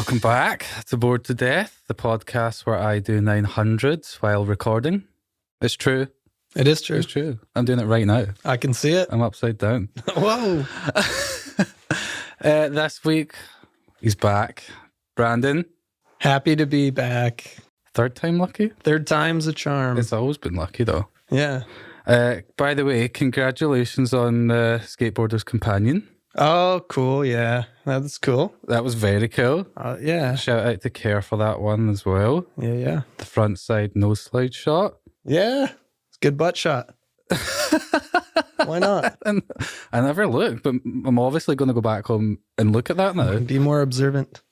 Welcome back to Bored to Death, the podcast where I do 900s while recording. It's true. It is true. It's true. I'm doing it right now. I can see it. I'm upside down. Whoa. This week, he's back. Brandon. Happy to be back. Third time lucky? Third time's a charm. It's always been lucky, though. Yeah. By the way, congratulations on Skateboarder's Companion. Oh, cool. Yeah. That's cool. That was very cool. Yeah. Shout out to Care for that one as well. Yeah. The front side nose slide shot. Yeah. It's a good butt shot. Why not? And I never looked, but I'm obviously going to go back home and look at that now. Be more observant.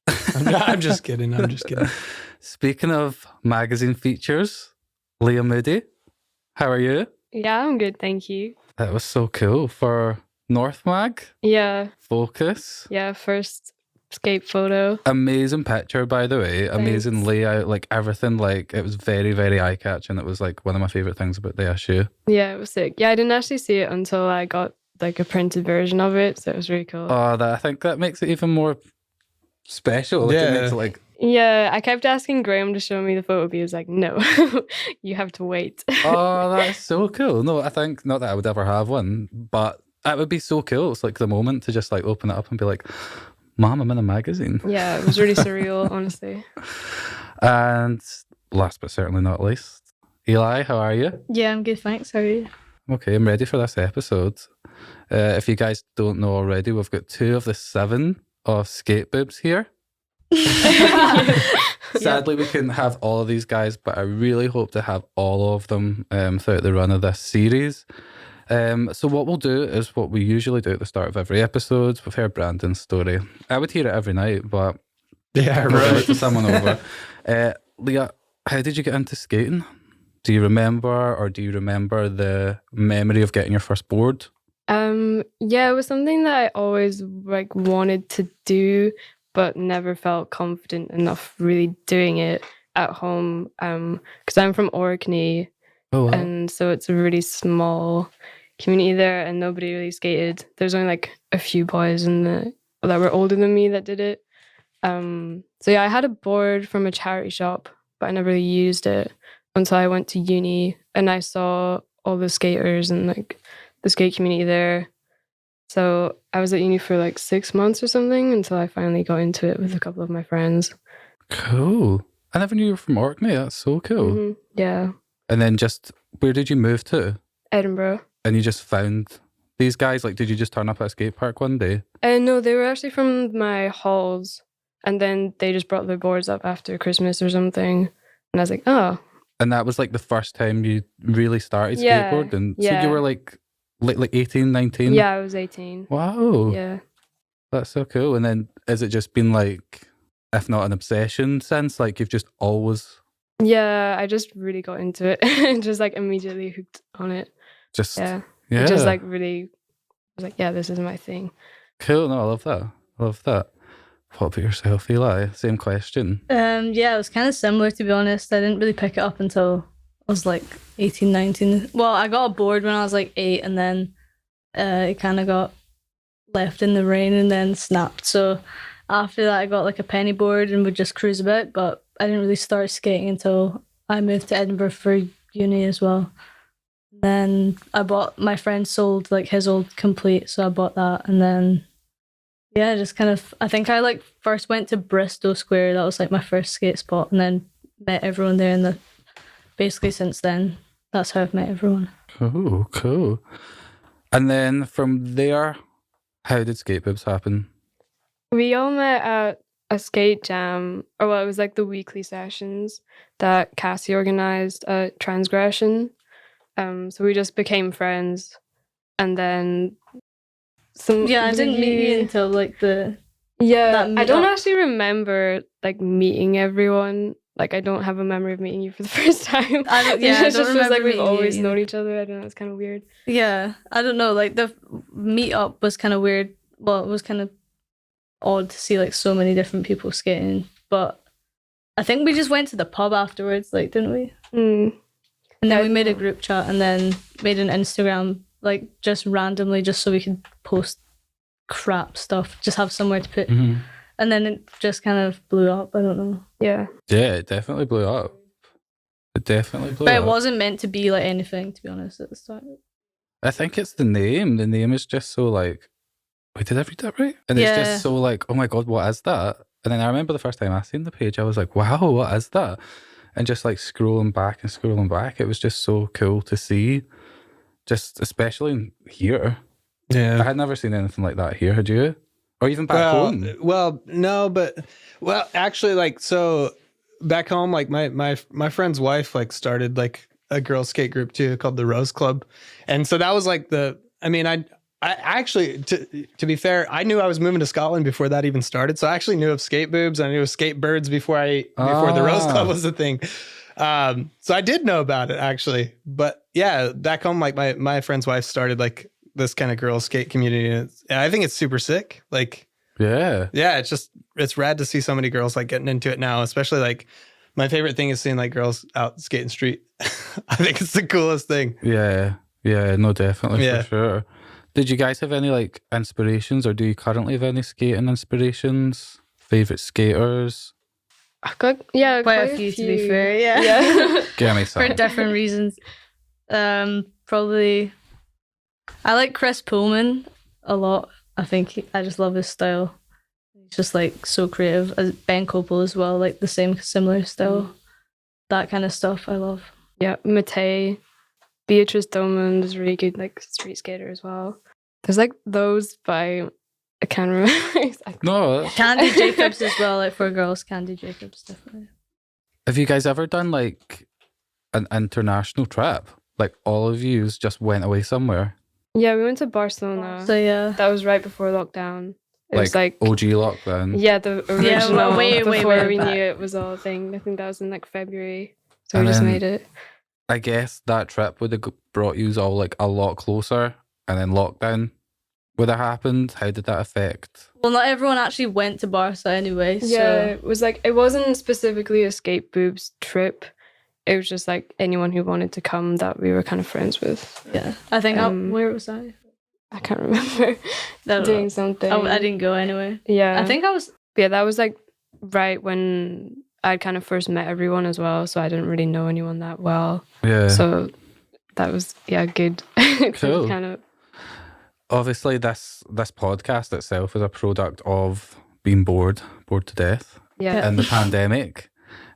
I'm just kidding. Speaking of magazine features, Leah Moody, how are you? Yeah, I'm good, thank you. That was so cool for North Mag. Yeah. Focus. Yeah, first skate photo. Amazing picture, by the way. Amazing layout, like everything. Like it was very, very eye-catching. It was like one of my favorite things about the issue. Yeah, it was sick. Yeah, I didn't actually see it until I got like a printed version of it, so it was really cool. Oh, I think that makes it even more special. Like, yeah. It makes it like... Yeah, I kept asking Graham to show me the photo, but he was like, no, you have to wait. Oh, that's so cool. No, I think not that I would ever have one, but that would be so cool. It's like the moment to just like open it up and be like, Mom, I'm in a magazine. Yeah, it was really surreal, honestly. And last but certainly not least, Eli, how are you? Yeah, I'm good, thanks. How are you? Okay, I'm ready for this episode. If you guys don't know already, we've got 2 of the 7 of Skate Boobs here. Sadly, we couldn't have all of these guys, but I really hope to have all of them throughout the run of this series. So what we'll do is what we usually do at the start of every episode. We've heard Brandon's story. I would hear it every night, but yeah, we'll right. give it to someone over. Leah, how did you get into skating? Do you remember the memory of getting your first board? Yeah, it was something that I always like wanted to do, but never felt confident enough really doing it at home. Because I'm from Orkney, and so it's a really small community there, and nobody really skated. There's only like a few boys that were older than me that did it. So yeah, I had a board from a charity shop, but I never really used it until I went to uni and I saw all the skaters and like the skate community there. So I was at uni for like 6 months or something until I finally got into it with a couple of my friends. Cool. I never knew you were from Orkney. That's so cool. Mm-hmm. Yeah. And then where did you move to? Edinburgh. And you just found these guys? Like, did you just turn up at a skate park one day? No, they were actually from my halls. And then they just brought their boards up after Christmas or something. And I was like, oh. And that was like the first time you really started yeah, skateboarding? Yeah. So you were like 18, 19? Yeah, I was 18. Wow. Yeah. That's so cool. And then has it just been like, if not an obsession since, like you've just always... Yeah, I just really got into it and just like immediately hooked on it. Yeah. It just like really was like, yeah, this is my thing. Cool. No, I love that. What about yourself, Eli? Same question. Yeah, it was kind of similar, to be honest. I didn't really pick it up until I was like 18, 19. Well, I got a board when I was like 8, and then it kind of got left in the rain and then snapped. So after that, I got like a penny board and would just cruise a bit, but I didn't really start skating until I moved to Edinburgh for uni as well. Then my friend sold like his old complete, so I bought that, and then yeah, just kind of, I think I like first went to Bristol Square. That was like my first skate spot, and then met everyone there, and basically since then, that's how I've met everyone. Cool. And then from there, how did Skate Boobs happen? We all met at a skate jam, it was like the weekly sessions that Cassie organised at Transgression. So we just became friends, and then I didn't meet you until like I don't actually remember like meeting everyone. Like I don't have a memory of meeting you for the first time. It just feels like we've always known each other. I don't know, it's kind of weird. Yeah, I don't know, like the meetup was kind of weird. Well, it was kind of odd to see like so many different people skating, but I think we just went to the pub afterwards, like, didn't we? And then we made a group chat and then made an Instagram, like just randomly, just so we could post crap stuff, just have somewhere to put And then it just kind of blew up. I don't know. Yeah. Yeah, it definitely blew up. It definitely blew But up. it wasn't meant to be like anything, to be honest, at the start. I think it's the name. The name is just so like, wait, did I read that right? And it's Yeah. just so like, oh my God, what is that? And then I remember the first time I seen the page, I was like, wow, what is that? And just like scrolling back, it was just so cool to see. Just especially here. I Yeah. had never seen anything like that here, had you? Or even back home? Well, no, but actually, like, so back home, like my friend's wife like started like a girl skate group too called the Rose Club, and so that was like I actually, to be fair, I knew I was moving to Scotland before that even started. So I actually knew of skate boobs. I knew of skate birds before the Rose Club was a thing. So I did know about it actually. But yeah, back home, like my friend's wife started like this kind of girl skate community. And I think it's super sick. Like, Yeah. it's rad to see so many girls like getting into it now, especially like my favorite thing is seeing like girls out skating street. I think it's the coolest thing. Yeah. Yeah, no, definitely, Yeah. for sure. Did you guys have any like inspirations, or do you currently have any skating inspirations? Favorite skaters? I've got quite a few, to be fair. Yeah. Yeah. Give me For some. different reasons. Probably, I like Chris Pullman a lot. I think I just love his style. He's just like so creative. As Ben Copel as well, like the same similar style. That kind of stuff I love. Yeah, Matei, Beatrice Doman is really good, like street skater as well. There's like those, but I can't remember exactly. No. Candy Jacobs as well, like for girls, Candy Jacobs definitely. Have you guys ever done like an international trip? Like all of you just went away somewhere? Yeah, we went to Barcelona. So yeah. That was right before lockdown. It was like OG lockdown. yeah, the original way before we back. knew it was all a thing. I think that was in like February. So And we just then- made it. I guess that trip would have brought you all like a lot closer, and then lockdown would have happened. How did that affect? Well, not everyone actually went to Barca anyway. Yeah, So it was like it wasn't specifically a skate boobs trip. It was just like anyone who wanted to come that we were kind of friends with. yeah, I think where was I? I can't remember Don't doing know. something. I didn't go anyway. Yeah, I think I was. Yeah, that was like right when I kind of first met everyone as well. So I didn't really know anyone that well. Yeah. So that was good. Cool. Kind of. Obviously, this podcast itself is a product of being bored to death Yeah. in the pandemic.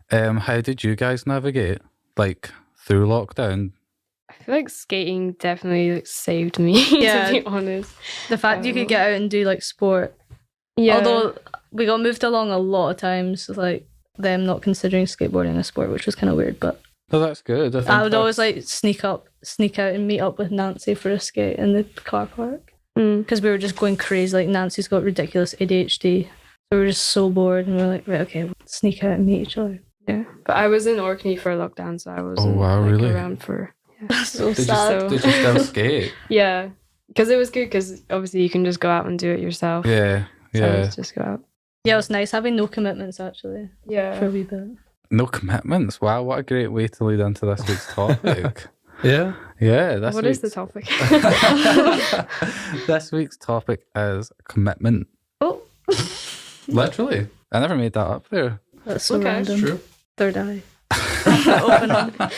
How did you guys navigate like through lockdown? I feel like skating definitely like, saved me. Yeah. To be honest. The fact you could get out and do like sport. Yeah. Although we got moved along a lot of times, like them not considering skateboarding a sport, which was kind of weird. But Oh, that's good. think I would always that's- like sneak out and meet up with Nancy for a skate in the car park because we were just going crazy. Like Nancy's got ridiculous ADHD, so we were just so bored, and we were like, right, okay, we'll sneak out and meet each other. Yeah. But I was in Orkney for lockdown, so I wasn't wow, like, really? around for. Yeah. So Did sad. you, did you still skate? Yeah. Because it was good. Because obviously you can just go out and do it yourself. Yeah. So I Yeah. would just go out. Yeah, it was nice having no commitments actually for a Yeah. wee bit. No commitments. Wow, what a great way to lead into this week's topic. Yeah. Yeah, that's What is the topic? This week's topic is commitment. Oh, Literally. I never made that up there. that's so Okay. random. Third eye. Open up.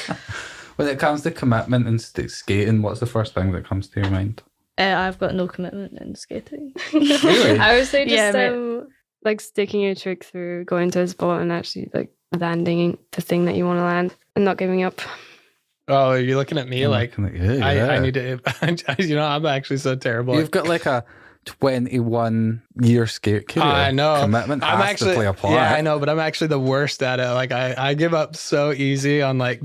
When it comes to commitment and skating, what's the first thing that comes to your mind? I've got no commitment in skating. Really? I would say just Yeah, like sticking a trick through, going to a spot and actually like landing the thing that you want to land and not giving up. Oh, are you looking at me like yeah, I need to? I'm actually so terrible. You've got like a 21-year skate career. I know. Commitment I'm has actually to play a part. Yeah, I know, but I'm actually the worst at it. Like I give up so easy on like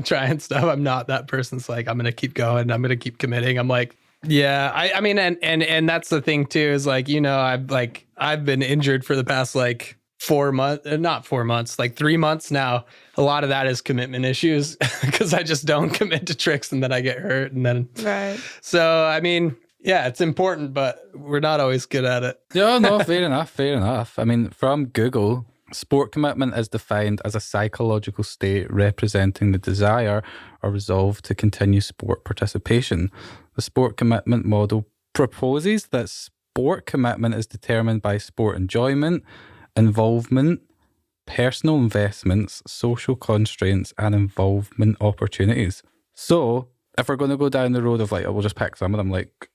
trying stuff. I'm not that person's like I'm gonna keep going. I'm gonna keep committing. I'm like, yeah. I mean, and that's the thing too is like I've been injured for the past like 4 months, not 4 months, like 3 months now. A lot of that is commitment issues because I just don't commit to tricks and then I get hurt and then Right. so I mean. Yeah, it's important, but we're not always good at it. Yeah, no, fair enough, fair enough. I mean, from Google, sport commitment is defined as a psychological state representing the desire or resolve to continue sport participation. The sport commitment model proposes that sport commitment is determined by sport enjoyment, involvement, personal investments, social constraints, and involvement opportunities. So if we're going to go down the road of like, we'll just pick some of them, like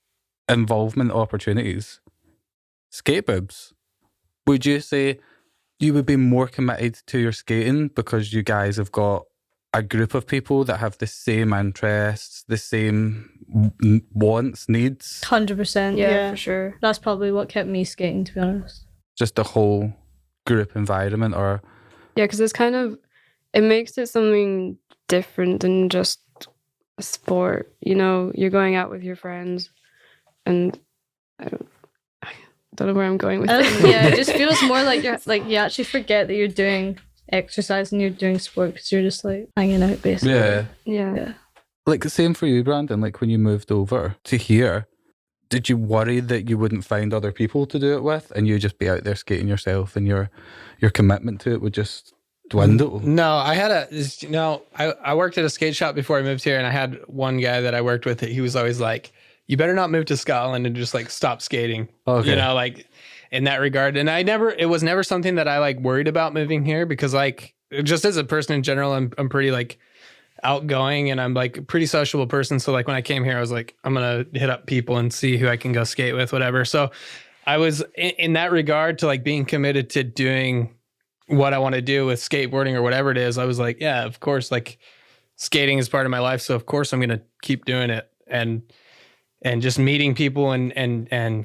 involvement opportunities, skate boobs, would you say you would be more committed to your skating because you guys have got a group of people that have the same interests, the same wants, needs? 100%. Yeah, Yeah, for sure. that's probably what kept me skating, to be honest. Just the whole group environment, or Yeah, because it's kind of, it makes it something different than just a sport. You know, you're going out with your friends, and I don't know where I'm going with it. Yeah, it just feels more like you're like you actually forget that you're doing exercise and you're doing sport because you're just like hanging out basically. yeah. Yeah. Like the same for you, Brandon. Like when you moved over to here, did you worry that you wouldn't find other people to do it with, and you'd just be out there skating yourself, and your commitment to it would just dwindle? No, I had I worked at a skate shop before I moved here, and I had one guy that I worked with. He was always like, "You better not move to Scotland and just like stop skating." Okay. You know, like in that regard. And it was never something that I like worried about moving here because like just as a person in general, I'm pretty like outgoing and I'm like a pretty sociable person. So like when I came here, I was like, I'm gonna hit up people and see who I can go skate with, whatever. So I was in that regard to like being committed to doing what I want to do with skateboarding or whatever it is. I was like, yeah, of course, like skating is part of my life. So of course I'm gonna keep doing it and just meeting people and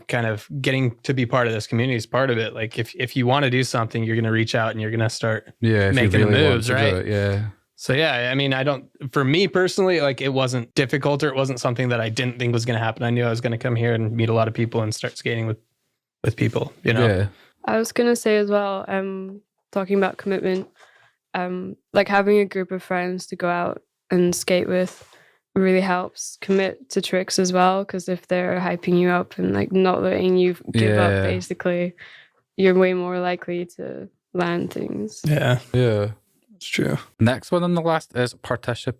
kind of getting to be part of this community is part of it. Like if you want to do something, you're gonna reach out and you're gonna start Yeah, if making you really moves, want to do right? it, yeah. So yeah, I mean, for me personally, like it wasn't difficult or it wasn't something that I didn't think was going to happen. I knew I was going to come here and meet a lot of people and start skating with people, you know? Yeah. I was gonna say as well, talking about commitment, like having a group of friends to go out and skate with really helps commit to tricks as well, because if they're hyping you up and like not letting you give Yeah. up, basically, you're way more likely to land things. Yeah, Yeah. it's true. Next one on the list is Oh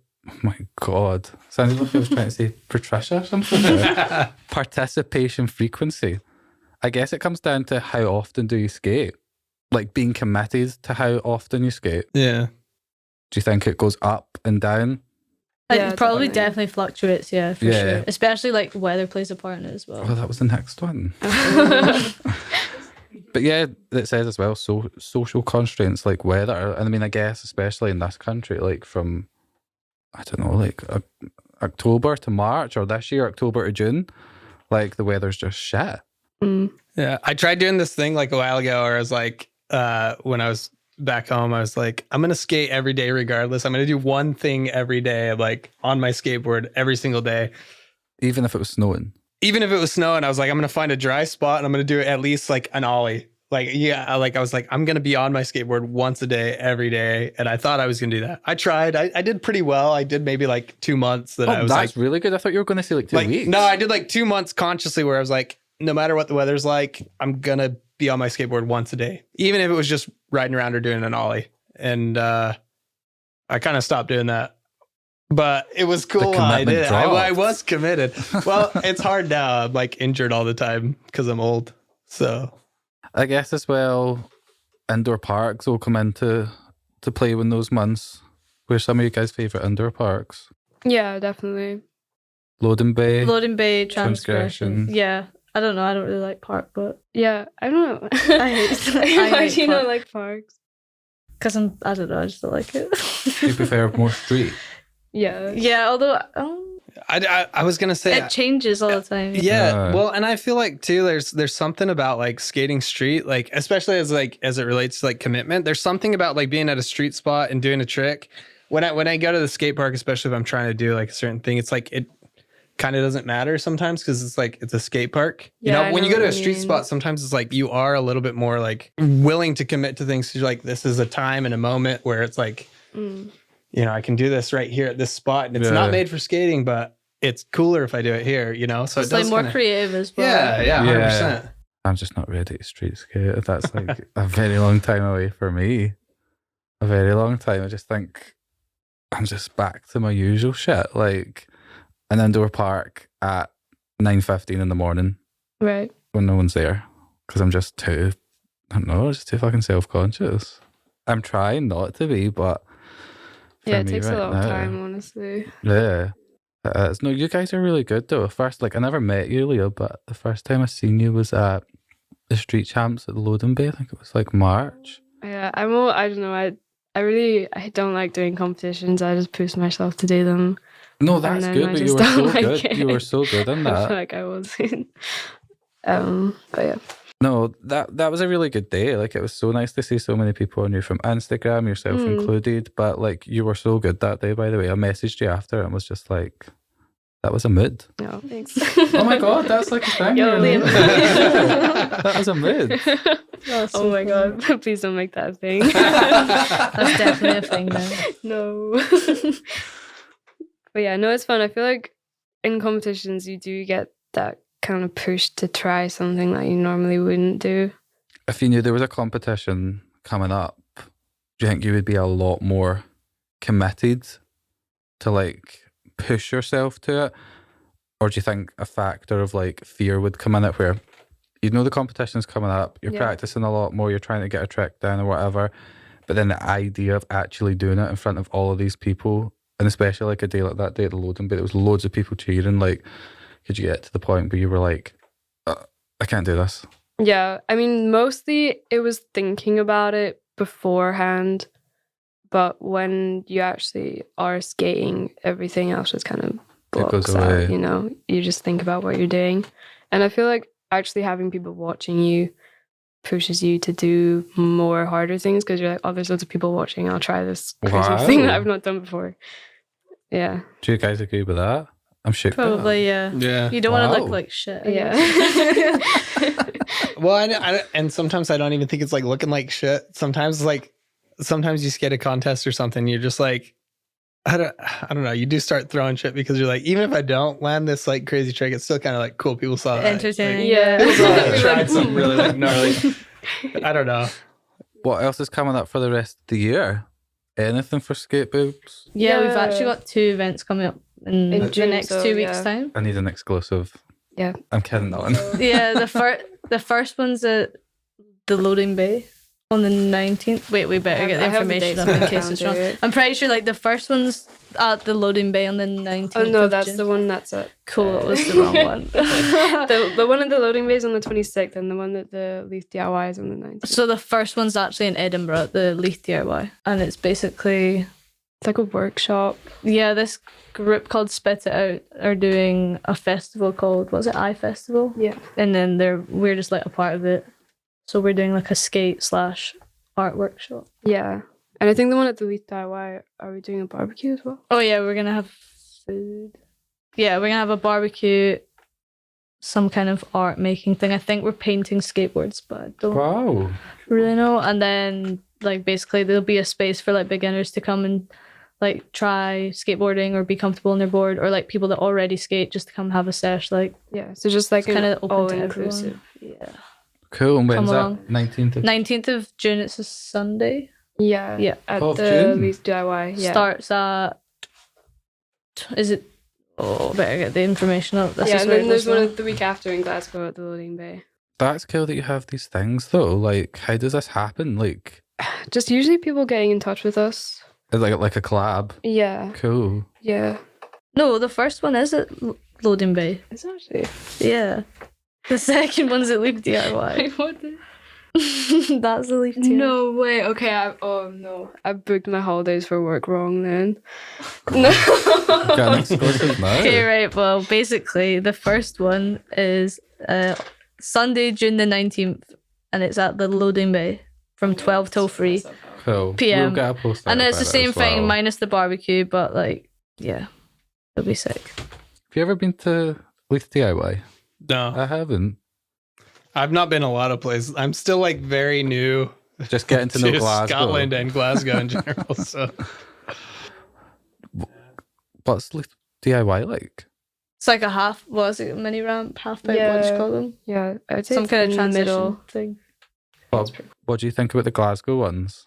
my God. Sounded like I was trying to say Patricia or something. Participation frequency. I guess it comes down to how often do you skate? Like being committed to how often you skate. Yeah. Do you think it goes up and down? Yeah, It probably definitely. definitely fluctuates, yeah, for Yeah. sure. Especially like weather plays a part in it as well. Oh, that was the next one. But yeah, it says as well, so social constraints like weather. And I mean, I guess especially in this country, like from, I don't know, like October to March, or this year, October to June, like the weather's just shit. Yeah. I tried doing this thing like a while ago where I was like, when I was back home, I was like, I'm going to skate every day regardless. I'm going to do one thing every day, like on my skateboard every single day. Even if it was snowing. Even if it was snowing, I was like, I'm going to find a dry spot and I'm going to do at least like an ollie. Like, yeah, like I was like, I'm going to be on my skateboard once a day, every day. And I thought I was going to do that. I tried. I did pretty well. I did maybe like 2 months that I was that's like, really good. I thought you were going to say like 2 weeks. no, I did like 2 months consciously where I was like, no matter what the weather's like, I'm going to be on my skateboard once a day, even if it was just riding around or doing an ollie. And I kind of stopped doing that. But it was cool while I did it. I was committed. Well, it's hard now. I'm like injured all the time because I'm old. So I guess as well, indoor parks will come into play in those months. Where's some of you guys' favourite indoor parks? Yeah, definitely. Loading Bay. Loading Bay, Transgression. Transgression. Yeah. I don't know. I don't really like park, but Yeah, I don't know. I hate Why do you not park. like parks? because I don't know, I just don't like it. Do you prefer more street? Yeah. Yeah, although I was gonna say it changes all the time. yeah, well, and I feel like too there's something about like skating street, like especially as it relates to like commitment. There's something about like being at a street spot and doing a trick. When I go to the skate park, especially if I'm trying to do like a certain thing, it's like it kind of doesn't matter sometimes because it's like it's a skate park. Yeah, you I know, when know you go to what a you street mean. spot, sometimes it's like you are a little bit more like willing to commit to things. 'Cause you're like, this is a time and a moment where it's like, you know, I can do this right here at this spot, and it's not made for skating, but it's cooler if I do it here. You know, so It's it does like more kinda, creative as well. yeah, 100%. I'm just not ready to street skate. That's like a very long time away for me. A very long time. I just think I'm just back to my usual shit, like an indoor park at 9:15 in the morning. Right. when no one's there because I'm just too, I don't know, just too fucking self-conscious. I'm trying not to be, but for Yeah, it me takes right a lot now, of time, honestly. Yeah. No, you guys are really good though. First, like I never met you, Leo, but the first time I seen you was at the street champs at the Loading Bay. I think it was like March. Yeah, I don't know. I don't like doing competitions. I just push myself to do them. No, And that's then good, I but you just were so don't like good. it. You were so good in I that. feel like I wasn't. But yeah. No, that was a really good day. Like it was so nice to see so many people on you from Instagram, yourself included. But like you were so good that day, by the way. I messaged you after and was just like, that was a mood. No, thanks. Oh my god, that's like a thing. Yo, really. Liam. That was a mood. Oh my god, please don't make that a thing. That's definitely a thing now. No. But yeah, no, it's fun. I feel like in competitions you do get that kind of push to try something that you normally wouldn't do. If you knew there was a competition coming up, do you think you would be a lot more committed to like push yourself to it? Or do you think a factor of like fear would come in it where you know the competition's coming up, you're practicing a lot more, you're trying to get a trick down or whatever, but then the idea of actually doing it in front of all of these people, and especially like a day like that day at the Loading Bay, there was loads of people cheering, like could you get to the point where you were like, I can't do this? Yeah, I mean, mostly it was thinking about it beforehand, but when you actually are skating, everything else just kind of blocks out, you know? You just think about what you're doing. And I feel like actually having people watching you pushes you to do more harder things because you're like, oh, there's loads of people watching. I'll try this crazy thing that I've not done before. Yeah. Do you guys agree with that? I'm shook. Probably, yeah. Yeah. You don't want to look like shit. Yeah. Well, and sometimes I don't even think it's like looking like shit. Sometimes you skate a contest or something, you're just like, I don't know. You do start throwing shit because you're like, even if I don't land this like crazy trick, it's still kind of like cool. People saw that. Entertaining. Yeah. People saw that I tried something really like gnarly. I don't know. What else is coming up for the rest of the year? Anything for skate boobs? Yeah, we've actually got 2 events coming up in the June, next so, 2 weeks' time. I need an exclusive. Yeah. I'm kidding that one. Yeah, the first one's at the Loading Bay on the 19th. Wait, we better get the information up in case it's wrong. I'm pretty sure like the first one's at the Loading Bay on the 19th. Oh no, of that's June. the one that's at. Cool, it was the wrong one. the one at the Loading Bay is on the 26th, and the one at the Leith DIY is on the 19th. So the first one's actually in Edinburgh at the Leith DIY, and it's basically It's like a workshop. yeah. This group called Spit It Out are doing a festival called was it I Festival? Yeah. And then we're just like a part of it. So we're doing like a skate / art workshop. Yeah. And I think the one at the Leith DIY, are we doing a barbecue as well? Oh yeah, we're gonna have food. Yeah, we're gonna have a barbecue, some kind of art making thing. I think we're painting skateboards, but I don't Wow. really know. And then like basically there'll be a space for like beginners to come and like try skateboarding or be comfortable on their board, or like people that already skate just to come have a sesh. Like Yeah. So just like kind an of open all to inclusive. everyone. Yeah. Cool. And when's Come that? along. 19th of 19th of June. It's a Sunday. Yeah. Yeah. At Of the June? Leith DIY. Yeah. Starts at. Is it? Oh, better get the information up. This yeah, is and where then it there's goes wrong. one the week after in Glasgow at the Loading Bay. That's cool that you have these things though. Like, how does this happen? Like, Just usually people getting in touch with us. is like a collab? Yeah. Cool. Yeah. No, the first one is at Loading Bay. It's actually. Yeah. The second one's at Leaf DIY. What the? That's the Leaf DIY. No way. Okay. I booked my holidays for work wrong then. No. Got an exclusive now. Okay, right. Well, basically, the first one is Sunday, June the 19th, and it's at the Loading Bay from 12 till 3 Cool. PM. We'll get a post And out it's the about it same as thing, well. minus the barbecue, but like, yeah, it'll be sick. Have you ever been to Leith DIY? No, I haven't. I've not been a lot of places. I'm still like very new Just getting to know Glasgow. Scotland and Glasgow in general. So What's Leith DIY like? It's like a half, a mini ramp, half pipe, what do you call them? Yeah. I'd say Some it's kind of in the transition middle. thing. What do you think about the Glasgow ones?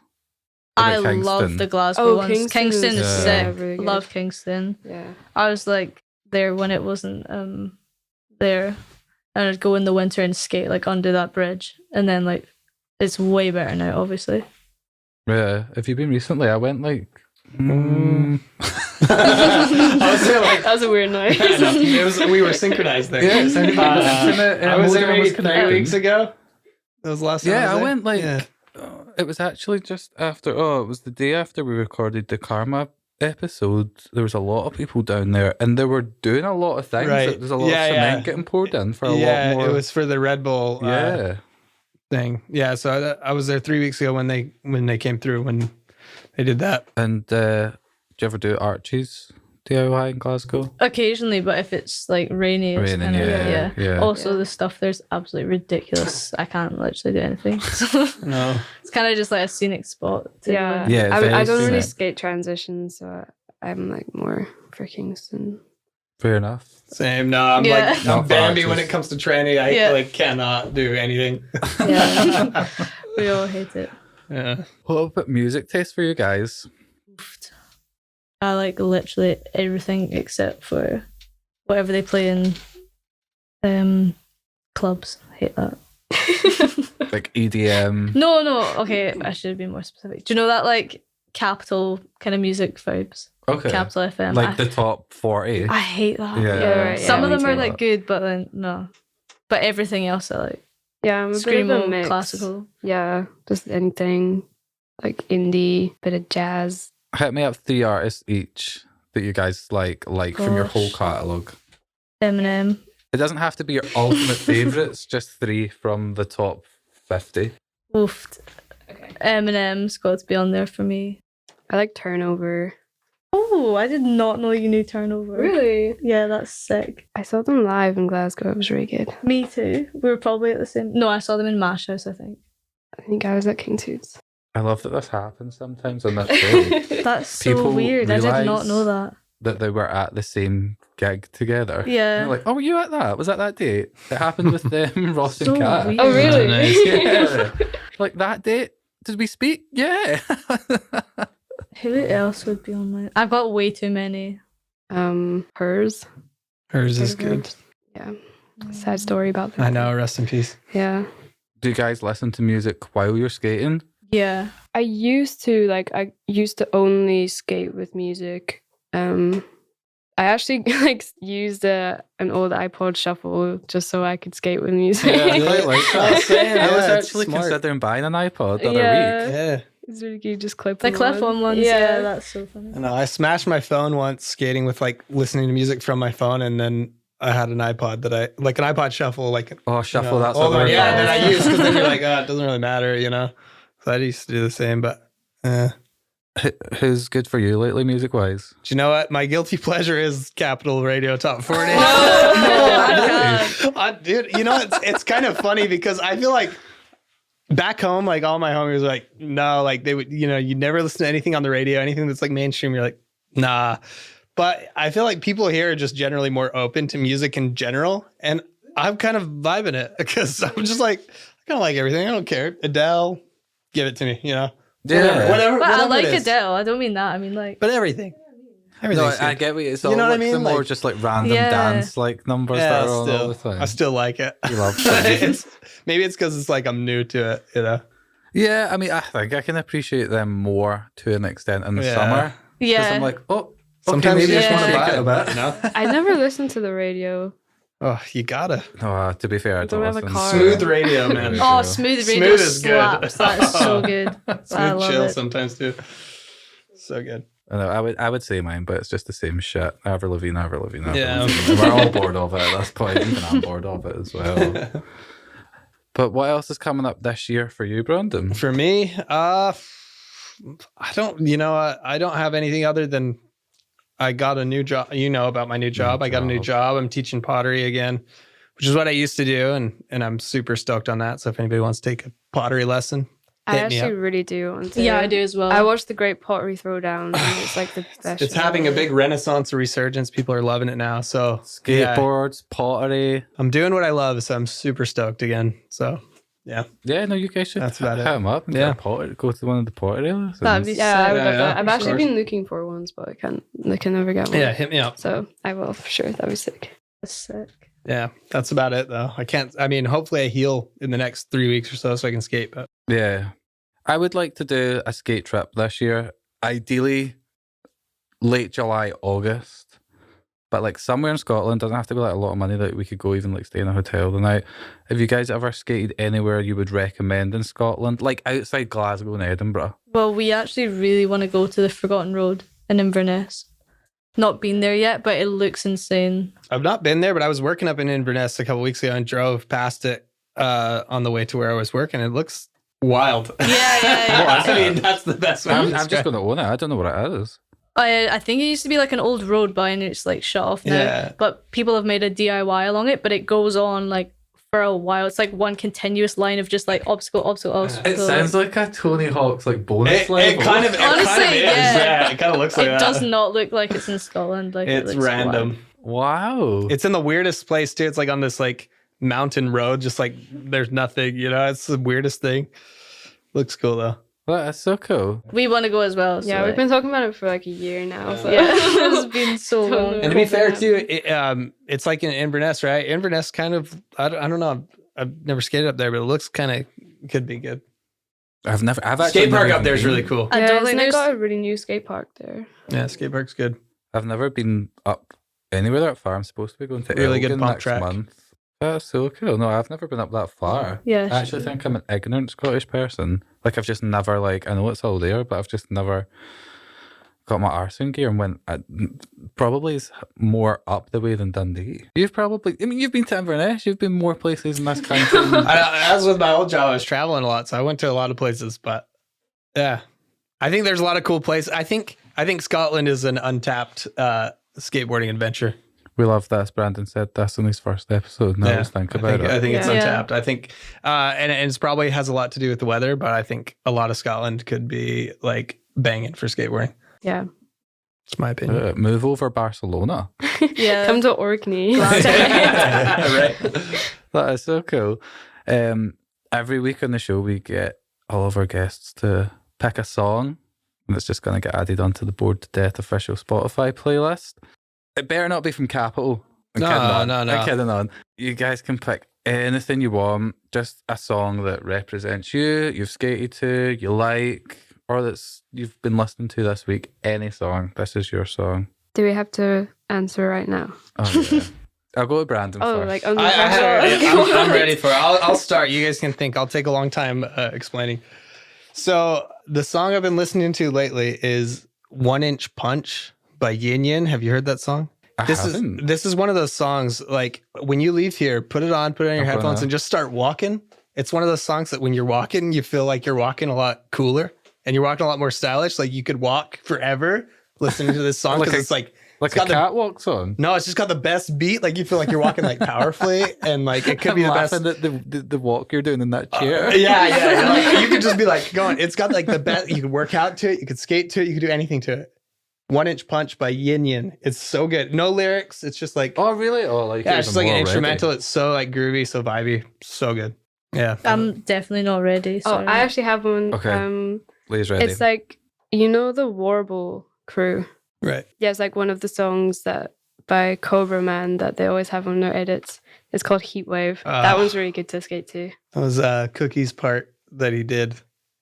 I About love Kingston? the Glasgow Oh, ones. Kingston is Yeah. sick. Yeah, really good. Love Kingston. Yeah. I was like there when it wasn't there, and I'd go in the winter and skate like under that bridge, and then like it's way better now, obviously. Yeah. Have you been recently? I went like. I was there like That was a weird noise. we were synchronized there. Yeah, it sounded like the internet. I was there modem maybe 3 connecting. weeks ago. That was the last time. Yeah, I was there. went like. Yeah. It was actually just after. Oh, it was the day after we recorded the Karma episode. There was a lot of people down there, and they were doing a lot of things. Right. There's a lot Yeah, of cement yeah. getting poured in for a Yeah, lot more. it was for the Red Bull yeah. thing. Yeah, so I was there 3 weeks ago when they came through when they did that. And do you ever do Archie's DIY in Glasgow? Occasionally, but if it's like rainy, it's Raining, kinda, yeah. Also, Yeah. the stuff there's absolutely ridiculous. I can't literally do anything. So No. it's kind of just like a scenic spot. To Yeah, go. Yeah, I very don't really scenic. skate transitions, so I'm like more for Kingston. Fair enough. Same. No, I'm Yeah. like Not I'm Bambi for when arches. it comes to training. I Yeah. like cannot do anything. Yeah. We all hate it. Yeah. What about music taste for you guys? I like literally everything except for whatever they play in clubs. Hate that. Like EDM? No. Okay, I should be more specific. Do you know that like Capital kind of music vibes? Okay. Capital FM. Like the top 40? I hate that. Yeah. right, Some of me them are too. like good, but then no. But everything else I like. Yeah, I'm a bit of a Screamo, mix. classical. Yeah, just anything like indie, bit of jazz. Hit me up 3 artists each that you guys like from your whole Gosh. catalogue. Eminem. It doesn't have to be your ultimate favourites, just 3 from the top 50. Oof. Okay. Eminem's got to be on there for me. I like Turnover. Oh, I did not know you knew Turnover. Really? Yeah, that's sick. I saw them live in Glasgow. It was really good. Me too. We were probably at the same. No, I saw them in Mash House, I think. I think I was at King Toots. I love that this happens sometimes on this show. That's so People weird. I did not realise- know that. that they were at the same gig together. Yeah. And they're like, oh, were you at that? Was that that date? It happened with them, Ross So and Kat. weird. Oh, really? Nice. Yeah. Like that date? Did we speak? Yeah. Who else would be on my? I've got way too many. Hers. Hers is Heard of her? good. Yeah. Sad story about that. I know. Rest in peace. Yeah. Do you guys listen to music while you're skating? Yeah. I used to only skate with music. I actually used an old iPod Shuffle just so I could skate with music. Yeah, I quite like that. I was saying, I was yeah, it's actually smart. considering buying an iPod the other Yeah. week. Yeah. It's really good. Just clip The them clip on ones. Yeah, that's so funny. I know. I smashed my phone once skating with like listening to music from my phone, and then I had an iPod that I like an iPod Shuffle, like Oh, Shuffle, you know, that's all what the- they're yeah. called. Then I used because then you're like, oh, it doesn't really matter, you know. So I used to do the same, but Who's good for you lately, music-wise? do you know what? My guilty pleasure is Capital Radio Top 40. Dude, you know, it's kind of funny because I feel like back home, like all my homies were like, no, like they would, you know, you never listen to anything on the radio, anything that's like mainstream. You're like, nah. But I feel like people here are just generally more open to music in general. And I'm kind of vibing it because I'm just like, I kind of like everything. I don't care. Adele, give it to me, you know? Yeah. Whatever. But I whatever like it is. Adele. I don't mean that. I mean like. But everything. No, Everything's I good. get what it's You all know what I like mean? the more Like- just like random Yeah. dance like numbers Yeah, that are on all the still, time. I still like it. You love it. It's maybe it's because it's like I'm new to it, you know. Yeah, I mean, I think I can appreciate them more to an extent in the Yeah. summer. Because Yeah. I'm like, oh, Sometimes okay, maybe you I just should want to Yeah. shake buy it it a a bit. bit, you know. I never listened to the radio. Oh, you gotta No, to be fair, I Don't don't have a listen. car. smooth radio, man. Oh, Yeah. smooth Smooth radio is good. slaps. That's so good. I Smooth love chill it. sometimes too. So good. I know, I would say mine, but it's just the same shit. Avril Lavigne, Avril Lavigne, Avril Yeah. Lavigne. And we're all bored of it at this point. Even I'm bored of it as well. But what else is coming up this year for you, Brandon? For me, I don't. You know, I don't have anything other than I got a new job. You know about my new job. I got a new job. I'm teaching pottery again, which is what I used to do, and I'm super stoked on that. So if anybody wants to take a pottery lesson, I hit me actually up. really do want to. Yeah, I do as well. I watched the Great Pottery Throwdown, and it's like the best. It's show having a ever. big renaissance, a resurgence. People are loving it now. So yeah, Skateboards, pottery. I'm doing what I love, so I'm super stoked again. So Yeah, no, you guys should That's about hit it. them up. And Yeah. get a pottery, go to one of the pottery lessons. That'd be Yeah, I would Yeah, love yeah, that. I've for actually sure. been looking for ones, but I can never get one. yeah, hit me up. So I will for sure. That'd be sick. That's sick. Yeah, that's about it though. I mean, hopefully I heal in the next 3 weeks or so I can skate. But Yeah. I would like to do a skate trip this year. Ideally, late July, August. But like somewhere in Scotland, doesn't have to be like a lot of money that we could go even like stay in a hotel the night. Have you guys ever skated anywhere you would recommend in Scotland? Like outside Glasgow and Edinburgh? Well, we actually really want to go to the Forgotten Road in Inverness. Not been there yet, but it looks insane. I've not been there, but I was working up in Inverness a couple weeks ago and drove past it on the way to where I was working. It looks wild. Yeah. I mean, that's the best way. I'm just going to own it. I don't know what it is. I think it used to be like an old road, but it's like shut off now. Yeah. But people have made a DIY along it, but it goes on like for a while. It's like one continuous line of just like obstacle. It sounds like a Tony Hawk's like bonus level. It kind of is. yeah. It kind of looks like It that. does not look like it's in Scotland. Like It's it looks random. Wow. It's in the weirdest place too. It's like on this like mountain road, just like there's nothing, it's the weirdest thing. Looks cool though. That's so cool. We want to go as well. Yeah, we've been talking about it for like a year now. So. Yeah, it's been so long. And to be fair too, it's like in Inverness, right? Inverness kind of, I don't know. I've never skated up there, but it looks kind of could be good. I've actually Skate park never up there is been. really cool. I don't think they there's. got a really new skate park there. Yeah, skate park's good. I've never been up anywhere that far. I'm supposed to be going to Really good Elgin pump next track. month. That's so cool. No, I've never been up that far. Yeah, I actually think I'm an ignorant Scottish person. Like I've just never I know it's all there, but I've just never got my arse in gear and went. Probably is more up the way than Dundee. You've been to Inverness. You've been more places in this country. As with my old job, I was traveling a lot, so I went to a lot of places. But yeah, I think there's a lot of cool places. I think Scotland is an untapped skateboarding adventure. We love this. Brandon said this in his first episode. Now let's think about it. I think it's Yeah. untapped. I think, and it's probably has a lot to do with the weather, but I think a lot of Scotland could be like banging for skateboarding. Yeah. It's my opinion. Move over Barcelona. yeah. Come to Orkney. Right. That is so cool. Every week on the show, we get all of our guests to pick a song that's just going to get added onto the Bored to Death official Spotify playlist. It better not be from Capital. No. I'm kidding on. You guys can pick anything you want, just a song that represents you, you've skated to, you like, or that's you've been listening to this week. Any song. This is your song. Do we have to answer right now? Oh, yeah. I'll go with Brandon Oh, first. like on the I'm ready for it. I'll start. You guys can think. I'll take a long time explaining. So the song I've been listening to lately is 1 Inch Punch by Yin Yin. Have you heard that song? This is one of those songs, like when you leave here, put it on your headphones and just start walking. It's one of those songs that when you're walking, you feel like you're walking a lot cooler and you're walking a lot more stylish. Like you could walk forever listening to this song because it's like a catwalk song. No, it's just got the best beat. Like you feel like you're walking like powerfully, and like it could be the best. At the walk you're doing in that chair. Yeah. Like, you could just be like going. It's got like the best. You could work out to it. You could skate to it. You could do anything to it. 1 Inch Punch by Yin Yin. It's so good. No lyrics. It's just like Oh really? Oh, like yeah, it's just like an instrumental. It's so like groovy, so vibey, so good. Yeah. I'm definitely not ready. Oh, Sorry. I actually have one. Okay. Please ready. It's like, the Warble Crew. Right. Yeah, it's like one of the songs that by Cobra Man that they always have on their edits. It's called Heatwave. That one's really good to skate to. That was Cookie's part that he did.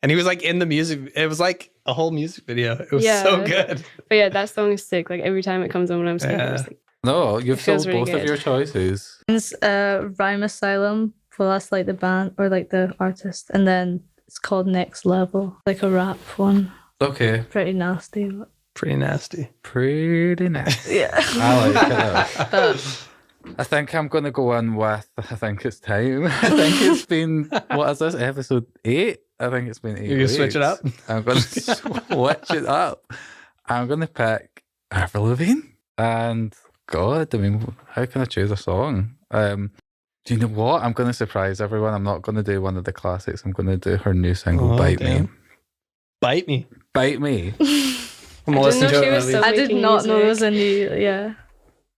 And he was like in the music. It was like a whole music video. It was so good. But yeah, that song is sick. Like every time it comes on when I'm skating, I'm just like, No, you've feels sold really both of good. your choices. It's Rhyme Asylum. Well, that's like the band or like the artist, and then it's called Next Level, like a rap one. Okay. Pretty nasty. But Pretty nasty. Pretty nice. yeah. I like it. But I think I'm going to go in with, I think it's time. I think it's been, what is this, episode 8? I think it's been 8 You're going to switch it up? I'm going to switch it up. I'm going to pick Avril Lavigne. And God, I mean, how can I choose a song? Do you know what? I'm going to surprise everyone. I'm not going to do one of the classics. I'm going to do her new single, Bite Me. Bite Me. Bite Me. I'm going to listen to it. was Maybe. so I did making not know music. there was a new. Yeah.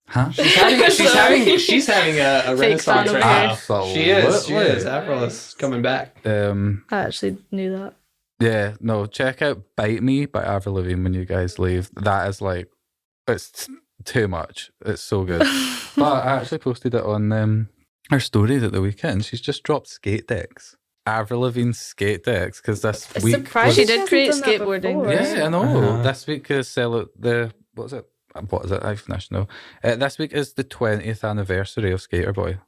Huh? She's having a renaissance fan right of now. hers. She is. Absolutely. Avril is coming back. I actually knew that. Yeah, no, check out Bite Me by Avril Lavigne when you guys leave. That is like, it's too much. It's so good. But I actually posted it on her stories at the weekend. She's just dropped skate decks. Avril Lavigne's skate decks, because this It's week surprising She was- did hasn't create done that skateboarding. before. Yeah, I know. Uh-huh. This week is what is it? I finished now. This week is the 20th anniversary of Skater Boy.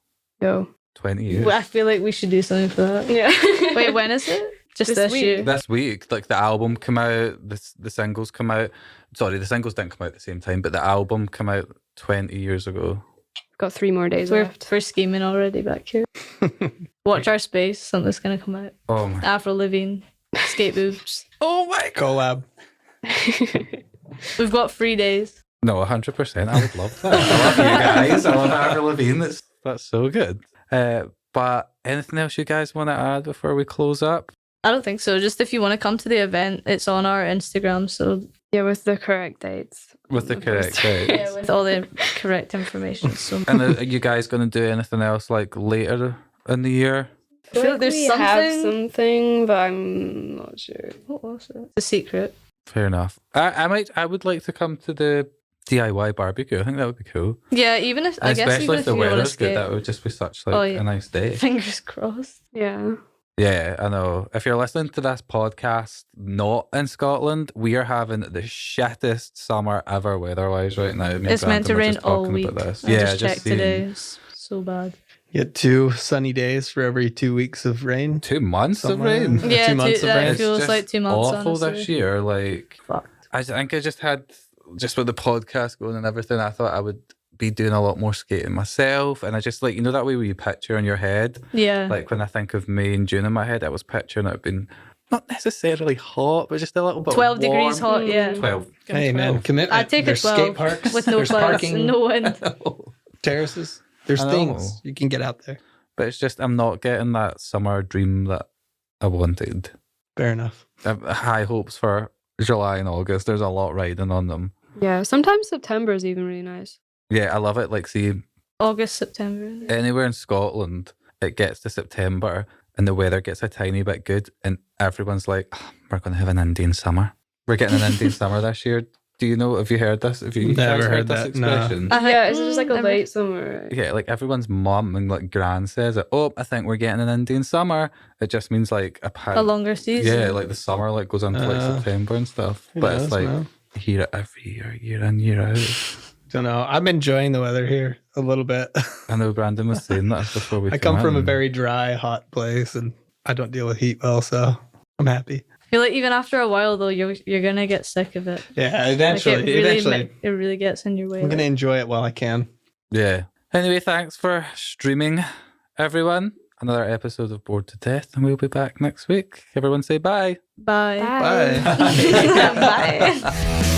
Yo. 20 years. Well, I feel like we should do something for that. Yeah. Wait, when is it? Just This this week. year. This week, like the album come out, the singles come out. Sorry, the singles didn't come out at the same time, but the album came out 20 years ago. Got 3 more days We're left. scheming already back here. Watch our space. Something's gonna come out. Oh my! Avril Lavigne, skate boobs. Oh my! Collab. We've got 3 days. No, 100%. I would love that. I love you guys. I love Avril Lavigne. That's so good. But anything else you guys want to add before we close up? I don't think so. Just if you want to come to the event, it's on our Instagram. So Yeah, with the correct dates. With the Of correct course. dates. yeah, with all the correct information. So And are you guys going to do anything else like later in the year? I feel like there's we have something. something, but I'm not sure. What was it? The secret. Fair enough. I would like to come to the DIY barbecue. I think that would be cool. Yeah, even if I guess Especially even if if the you want to weather's good, skate, that would just be such like Oh, yeah. a nice day. fingers crossed. Yeah. Yeah, I know. If you're listening to this podcast not in Scotland, we are having the shittest summer ever weather-wise right now. Me and It's meant to Brandon were rain just all talking week. about this. I Yeah, just checked seeing today. It's so bad. You get 2 sunny days for every 2 weeks of rain. 2 months of Somewhere. rain. Yeah, 2 months of that rain. feels just like 2 months. awful honestly. this year. Like, Fucked. I think I just had, just with the podcast going and everything, I thought I would be doing a lot more skating myself. And I just like, you know, that way where you picture in your head, Yeah. like when I think of May and June in my head, I was picturing it been not necessarily hot, but just a little bit 12 degrees warm. hot, yeah. 12. Hey man, commitment. I'd take a There's 12 skate parks with no there's clouds parking, and no wind. terraces. There's I know. things you can get out there. But it's just, I'm not getting that summer dream that I wanted. Fair enough. I have high hopes for July and August. There's a lot riding on them. Yeah. Sometimes September is even really nice. Yeah, I love it. Like, see, August, September. anywhere in Scotland, it gets to September and the weather gets a tiny bit good, and everyone's like, "Oh, we're going to have an Indian summer. We're getting an Indian summer this year." Do you know? Have you heard this? Have you Never guys heard this that, no. expression? Yeah, it's just like a never- late summer. Right? Yeah, like everyone's mum and like gran says it. Oh, I think we're getting an Indian summer. It just means like A longer season. yeah, like the summer like goes into like September and stuff. Who But knows, it's like man? you hear it every year in, year out. Don't know. I'm enjoying the weather here a little bit. I know Brandon was saying that before we I come from a in. very dry, hot place, and I don't deal with heat well, so I'm happy. I feel like even after a while though, you're gonna get sick of it. Yeah, Like, eventually, it really gets in your way. I'm gonna enjoy it while I can. Yeah. Anyway, thanks for streaming, everyone. Another episode of Bored to Death, and we'll be back next week. Everyone say bye. Bye. Bye. Bye.